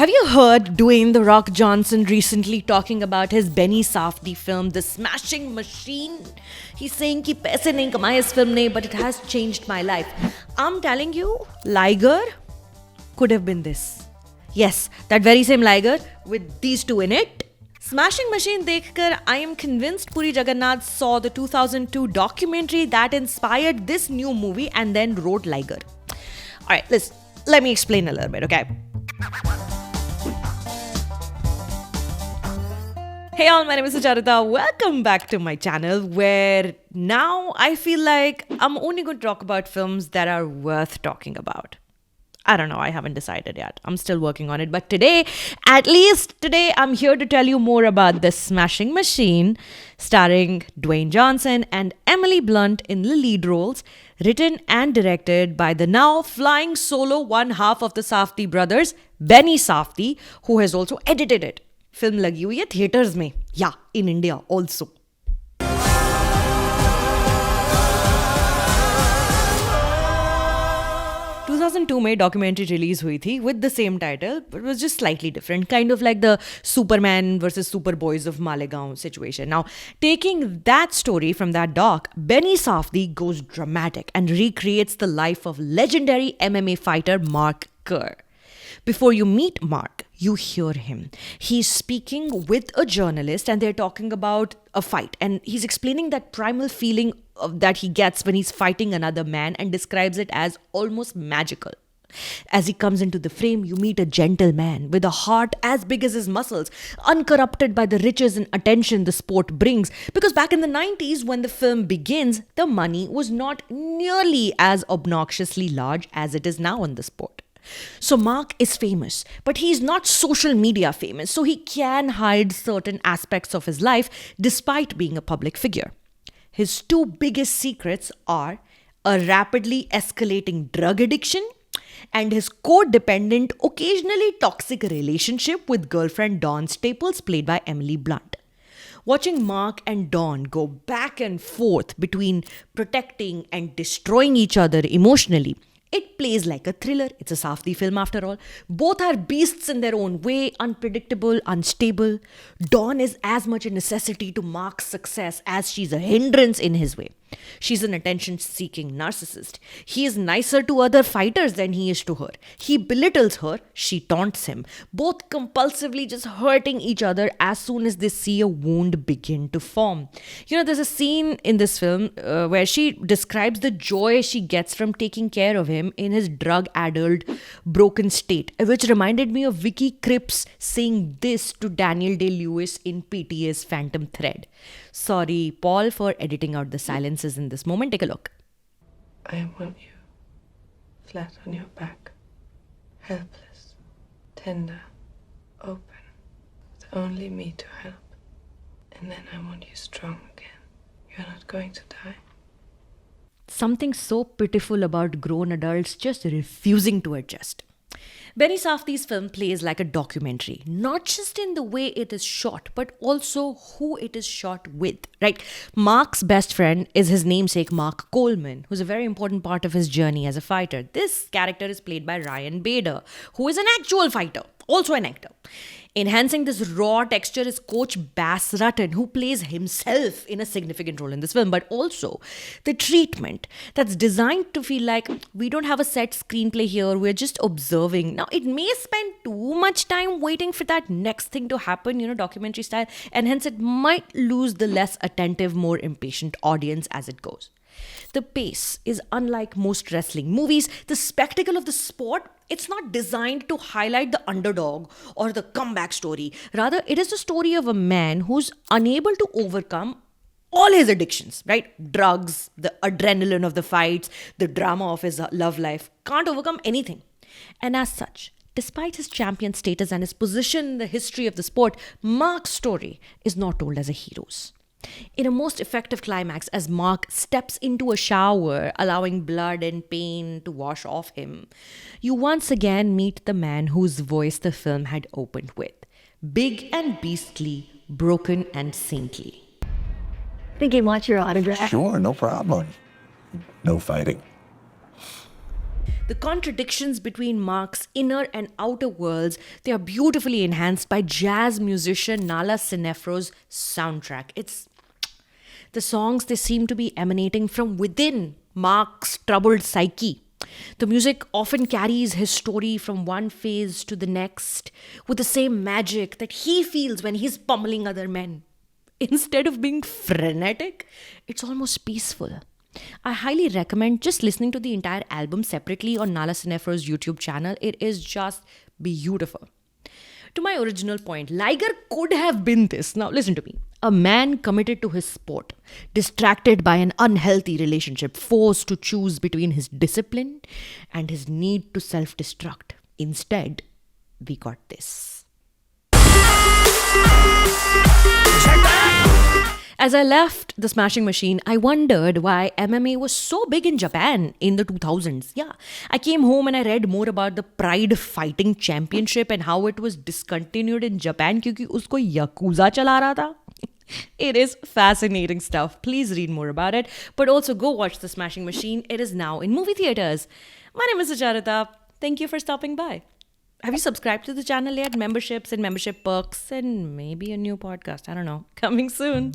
Have you heard Dwayne The Rock Johnson recently talking about his Benny Safdie film, The Smashing Machine? He's saying कि पैसे नहीं कमाए इस film ने, but it has changed my life. I'm telling you, Liger could have been this. Yes, that very same Liger with these two in it. Smashing Machine dekhkar, I am convinced Puri Jagannath saw the 2002 documentary that inspired this new movie and then wrote Liger. Alright, let me explain a little bit, okay? Hey all, my name is Sucharita. Welcome back to my channel where now I feel like I'm only going to talk about films that are worth talking about. I don't know, I haven't decided yet. I'm still working on it. But today, at least today, I'm here to tell you more about The Smashing Machine, starring Dwayne Johnson and Emily Blunt in the lead roles, written and directed by the now flying solo one half of the Safdie brothers, Benny Safdie, who has also edited it. Film lagi hui hai theaters mein. Yeah, in India also. 2002 में documentary release हुई थी with the same title, but it was just slightly different, kind of like the Superman versus Superboys of Malegaon situation. Now, taking that story from that doc, Benny Safdie goes dramatic and recreates the life of legendary MMA fighter Mark Kerr. Before you meet Mark, you hear him. He's speaking with a journalist and they're talking about a fight. And he's explaining that primal feeling that he gets when he's fighting another man and describes it as almost magical. As he comes into the frame, you meet a gentle man with a heart as big as his muscles, uncorrupted by the riches and attention the sport brings. Because back in the 90s, when the film begins, the money was not nearly as obnoxiously large as it is now in the sport. So Mark is famous, but he's not social media famous, so he can hide certain aspects of his life despite being a public figure. His two biggest secrets are a rapidly escalating drug addiction and his codependent, occasionally toxic relationship with girlfriend Dawn Staples, played by Emily Blunt. Watching Mark and Dawn go back and forth between protecting and destroying each other emotionally, it plays like a thriller. It's a Safdie film after all. Both are beasts in their own way, unpredictable, unstable. Dawn is as much a necessity to Mark's success as she's a hindrance in his way. She's an attention-seeking narcissist. He is nicer to other fighters than he is to her. He belittles her, she taunts him, both compulsively just hurting each other as soon as they see a wound begin to form. You know, there's a scene in this film where she describes the joy she gets from taking care of him in his drug-addled, broken state, which reminded me of Vicky Krieps saying this to Daniel Day-Lewis in PTA's Phantom Thread. Sorry, Paul, for editing out the silences in this moment. Take a look. I want you flat on your back, helpless, tender, open, with only me to help. And then I want you strong again. You're not going to die. Something so pitiful about grown adults just refusing to adjust. Benny Safdie's film plays like a documentary, not just in the way it is shot, but also who it is shot with, right? Mark's best friend is his namesake, Mark Coleman, who's a very important part of his journey as a fighter. This character is played by Ryan Bader, who is an actual fighter, also an actor. Enhancing this raw texture is Coach Bas Rutten, who plays himself in a significant role in this film, but also the treatment that's designed to feel like we don't have a set screenplay here, we're just observing. Now, it may spend too much time waiting for that next thing to happen, you know, documentary style, and hence it might lose the less attentive, more impatient audience as it goes. The pace is unlike most wrestling movies. The spectacle of the sport, it's not designed to highlight the underdog or the comeback story. Rather, it is the story of a man who's unable to overcome all his addictions, right? Drugs, the adrenaline of the fights, the drama of his love life. Can't overcome anything. And as such, despite his champion status and his position in the history of the sport, Mark's story is not told as a hero's. In a most effective climax, as Mark steps into a shower, allowing blood and pain to wash off him, you once again meet the man whose voice the film had opened with. Big and beastly, broken and saintly. I think he wants your autograph. Sure, no problem. No fighting. The The contradictions between Mark's inner and outer worlds, they are beautifully enhanced by jazz musician Nala Sinefro's soundtrack. The songs, they seem to be emanating from within Mark's troubled psyche. The music often carries his story from one phase to the next with the same magic that he feels when he's pummeling other men. Instead of being frenetic, it's almost peaceful. I highly recommend just listening to the entire album separately on Nala Sinefro's YouTube channel. It is just beautiful. To my original point, Liger could have been this. Now, listen to me. A man committed to his sport, distracted by an unhealthy relationship, forced to choose between his discipline and his need to self destruct. Instead, we got this. As I left the Smashing Machine, I wondered why MMA was so big in Japan in the 2000s. Yeah, I came home and I read more about the Pride Fighting Championship and how it was discontinued in Japan क्योंकि उसको Yakuza चला रहा था. It is fascinating stuff. Please read more about it. But also go watch The Smashing Machine. It is now in movie theaters. My name is Sucharita. Thank you for stopping by. Have you subscribed to the channel yet? Memberships and membership perks and maybe a new podcast. I don't know. Coming soon.